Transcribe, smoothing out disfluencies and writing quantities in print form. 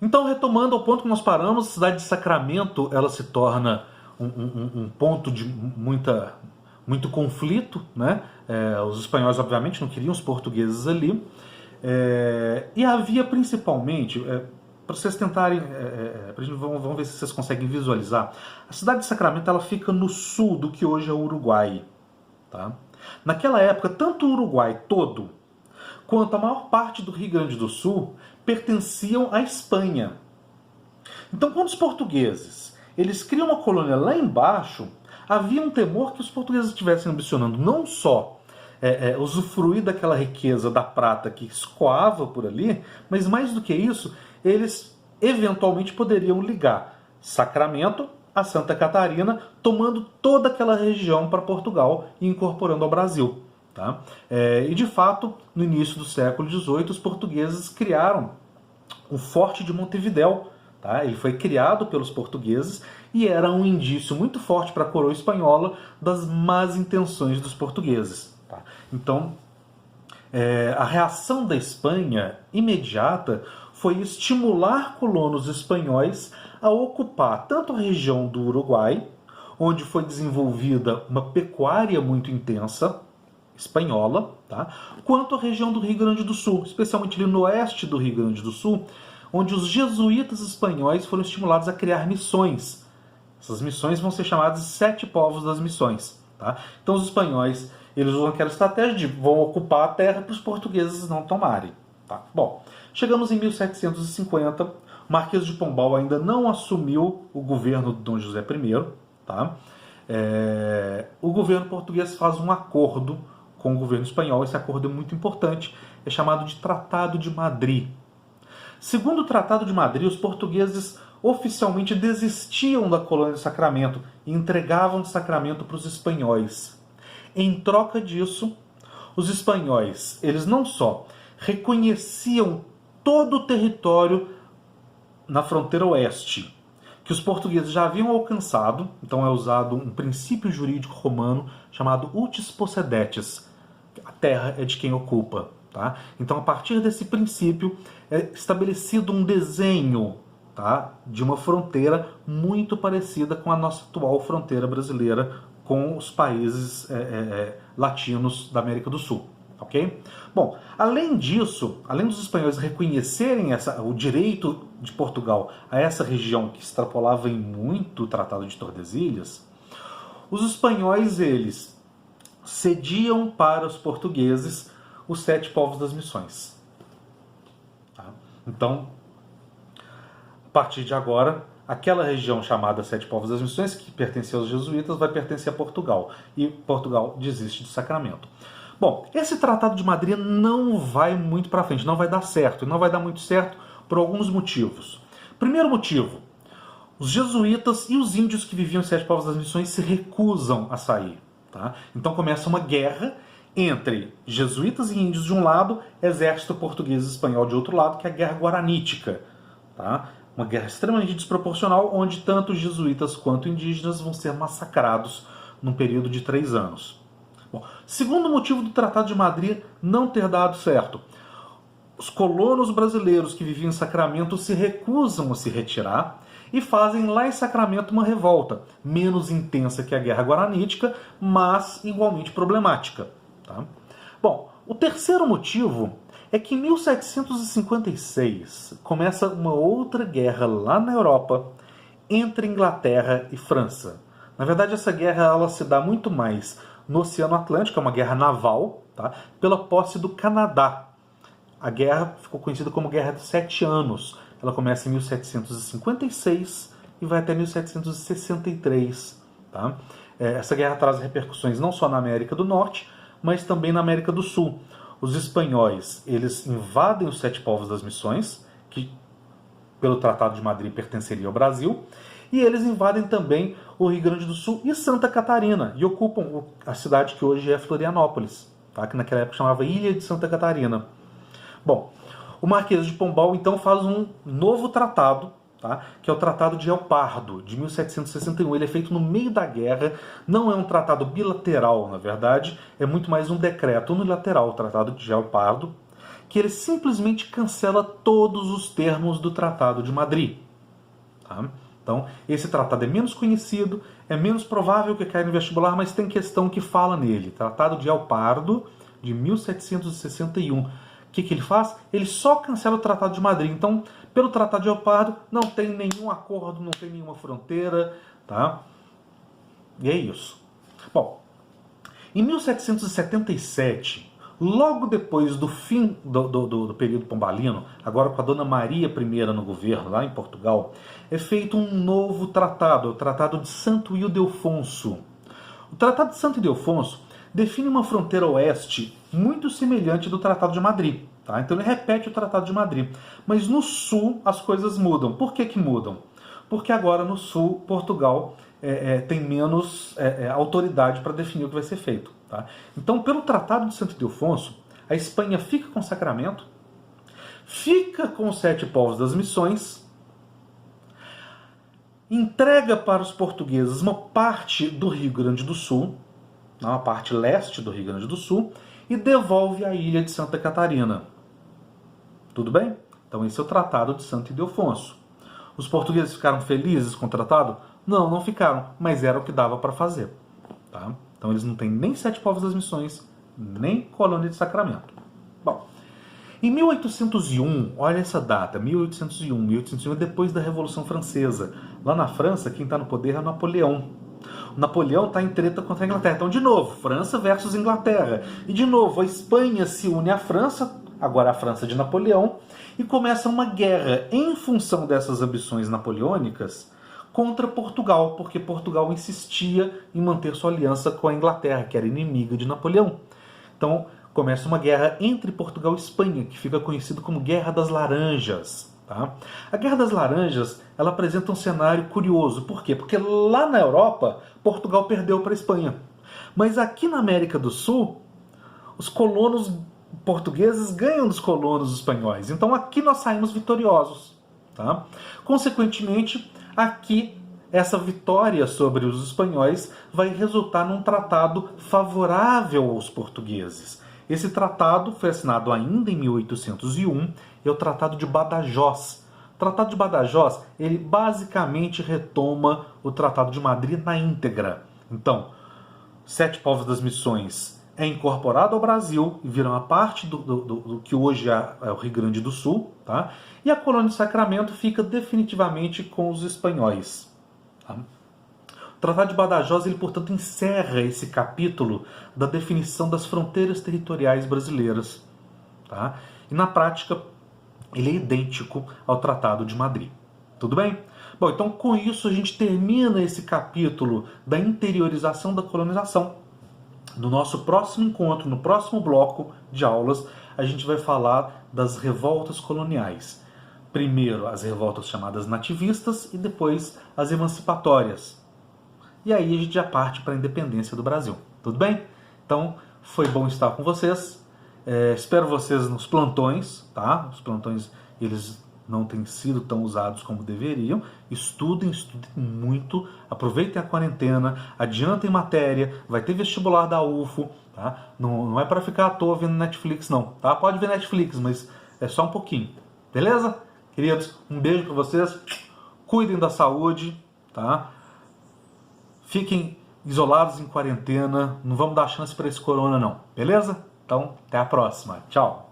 Então, retomando ao ponto que nós paramos, a cidade de Sacramento ela se torna um ponto de muito conflito, né? Os espanhóis, obviamente, não queriam os portugueses ali. E havia principalmente, para vocês tentarem, vamos ver se vocês conseguem visualizar, a cidade de Sacramento ela fica no sul do que hoje é o Uruguai. Tá? Naquela época, tanto o Uruguai todo, quanto a maior parte do Rio Grande do Sul, pertenciam à Espanha. Então, quando os portugueses eles criam uma colônia lá embaixo, havia um temor que os portugueses estivessem ambicionando não só usufruir daquela riqueza da prata que escoava por ali, mas mais do que isso, eles eventualmente poderiam ligar Sacramento a Santa Catarina, tomando toda aquela região para Portugal e incorporando ao Brasil. Tá? E de fato, no início do século XVIII, os portugueses criaram o Forte de Montevidéu. Tá? Ele foi criado pelos portugueses e era um indício muito forte para a coroa espanhola das más intenções dos portugueses. Tá? Então, a reação da Espanha imediata foi estimular colonos espanhóis a ocupar tanto a região do Uruguai, onde foi desenvolvida uma pecuária muito intensa, espanhola, tá? Quanto a região do Rio Grande do Sul, especialmente ali no oeste do Rio Grande do Sul, onde os jesuítas espanhóis foram estimulados a criar missões. Essas missões vão ser chamadas de 7 povos das missões. Tá? Então os espanhóis eles usam aquela estratégia de vão ocupar a terra para os portugueses não tomarem. Tá? Bom, chegamos em 1750, o Marquês de Pombal ainda não assumiu o governo de Dom José I. Tá? O governo português faz um acordo com o governo espanhol, esse acordo é muito importante, é chamado de Tratado de Madrid. Segundo o Tratado de Madrid, os portugueses oficialmente desistiam da colônia de Sacramento e entregavam Sacramento para os espanhóis. Em troca disso, os espanhóis, eles não só reconheciam todo o território na fronteira oeste, que os portugueses já haviam alcançado, então é usado um princípio jurídico romano chamado utis possedetis, a terra é de quem ocupa. Tá? Então, a partir desse princípio, é estabelecido um desenho, tá, de uma fronteira muito parecida com a nossa atual fronteira brasileira com os países latinos da América do Sul. Okay? Bom, além disso, além dos espanhóis reconhecerem o direito de Portugal a essa região que extrapolava em muito o Tratado de Tordesilhas, os espanhóis eles cediam para os portugueses os 7 povos das missões. Tá? Então, a partir de agora, aquela região chamada 7 povos das missões, que pertencia aos jesuítas, vai pertencer a Portugal. E Portugal desiste de Sacramento. Bom, esse Tratado de Madrid não vai muito para frente, não vai dar certo. E não vai dar muito certo por alguns motivos. Primeiro motivo, os jesuítas e os índios que viviam em 7 povos das missões se recusam a sair. Tá? Então começa uma guerra entre jesuítas e índios de um lado, exército português e espanhol de outro lado, que é a Guerra Guaranítica. Tá? Uma guerra extremamente desproporcional, onde tanto jesuítas quanto indígenas vão ser massacrados num período de 3 anos. Bom, segundo motivo do Tratado de Madrid não ter dado certo. Os colonos brasileiros que viviam em Sacramento se recusam a se retirar e fazem lá em Sacramento uma revolta, menos intensa que a Guerra Guaranítica, mas igualmente problemática. Tá? Bom, o terceiro motivo é que em 1756 começa uma outra guerra lá na Europa entre Inglaterra e França. Na verdade, essa guerra ela se dá muito mais no Oceano Atlântico, é uma guerra naval, tá? Pela posse do Canadá. A guerra ficou conhecida como Guerra dos 7 Anos. Ela começa em 1756 e vai até 1763. Tá? Essa guerra traz repercussões não só na América do Norte, mas também na América do Sul. Os espanhóis eles invadem os 7 povos das missões, que pelo Tratado de Madrid pertenceria ao Brasil, e eles invadem também o Rio Grande do Sul e Santa Catarina, e ocupam a cidade que hoje é Florianópolis, tá? Que naquela época chamava Ilha de Santa Catarina. Bom, o Marquês de Pombal então faz um novo tratado, tá? Que é o Tratado de El Pardo, de 1761. Ele é feito no meio da guerra, não é um tratado bilateral, na verdade, é muito mais um decreto unilateral, o Tratado de El Pardo, que ele simplesmente cancela todos os termos do Tratado de Madrid. Tá? Então, esse tratado é menos conhecido, é menos provável que caia no vestibular, mas tem questão que fala nele. Tratado de El Pardo, de 1761. O que ele faz? Ele só cancela o Tratado de Madrid. Então, pelo Tratado de El Pardo, não tem nenhum acordo, não tem nenhuma fronteira. Tá? E é isso. Bom, em 1777, logo depois do fim do período pombalino, agora com a Dona Maria I no governo, lá em Portugal, é feito um novo tratado, o Tratado de Santo Ildefonso. O Tratado de Santo Ildefonso define uma fronteira oeste muito semelhante do Tratado de Madrid. Tá? Então ele repete o Tratado de Madrid. Mas no sul as coisas mudam. Por que mudam? Porque agora no sul, Portugal tem menos autoridade para definir o que vai ser feito. Tá? Então, pelo Tratado de Santo Ildefonso, a Espanha fica com Sacramento, fica com os 7 povos das missões, entrega para os portugueses uma parte do Rio Grande do Sul, uma parte leste do Rio Grande do Sul, e devolve a ilha de Santa Catarina. Tudo bem? Então esse é o Tratado de Santo Ildefonso. Os portugueses ficaram felizes com o tratado? Não, não ficaram, mas era o que dava para fazer. Tá? Então eles não têm nem 7 povos das missões, nem colônia de Sacramento. Bom, em 1801, olha essa data, 1801 é depois da Revolução Francesa. Lá na França, quem está no poder é o Napoleão. O Napoleão está em treta contra a Inglaterra. Então, de novo, França versus Inglaterra. E, de novo, a Espanha se une à França, agora a França de Napoleão, e começa uma guerra em função dessas ambições napoleônicas contra Portugal, porque Portugal insistia em manter sua aliança com a Inglaterra, que era inimiga de Napoleão. Então, começa uma guerra entre Portugal e Espanha, que fica conhecida como Guerra das Laranjas. Tá? A Guerra das Laranjas ela apresenta um cenário curioso. Por quê? Porque lá na Europa, Portugal perdeu para a Espanha. Mas aqui na América do Sul, os colonos portugueses ganham dos colonos espanhóis. Então aqui nós saímos vitoriosos. Tá? Consequentemente, aqui essa vitória sobre os espanhóis vai resultar num tratado favorável aos portugueses. Esse tratado foi assinado ainda em 1801, é o Tratado de Badajoz. O Tratado de Badajoz, ele basicamente retoma o Tratado de Madrid na íntegra. Então, 7 povos das missões é incorporado ao Brasil e vira uma parte do que hoje é o Rio Grande do Sul, tá? E a colônia de Sacramento fica definitivamente com os espanhóis. Tá? O Tratado de Badajoz, ele, portanto, encerra esse capítulo da definição das fronteiras territoriais brasileiras. Tá? E, na prática, ele é idêntico ao Tratado de Madrid. Tudo bem? Bom, então, com isso, a gente termina esse capítulo da interiorização da colonização. No nosso próximo encontro, no próximo bloco de aulas, a gente vai falar das revoltas coloniais. Primeiro, as revoltas chamadas nativistas e depois as emancipatórias. E aí a gente já parte para a independência do Brasil. Tudo bem? Então, foi bom estar com vocês. Espero vocês nos plantões, tá? Os plantões, eles não têm sido tão usados como deveriam. Estudem muito, aproveitem a quarentena, adiantem matéria, vai ter vestibular da UFO, tá? Não é para ficar à toa vendo Netflix não, tá? Pode ver Netflix, mas é só um pouquinho, beleza? Queridos, um beijo para vocês, cuidem da saúde, tá? Fiquem isolados em quarentena, não vamos dar chance para esse corona não, beleza? Então, até a próxima, tchau!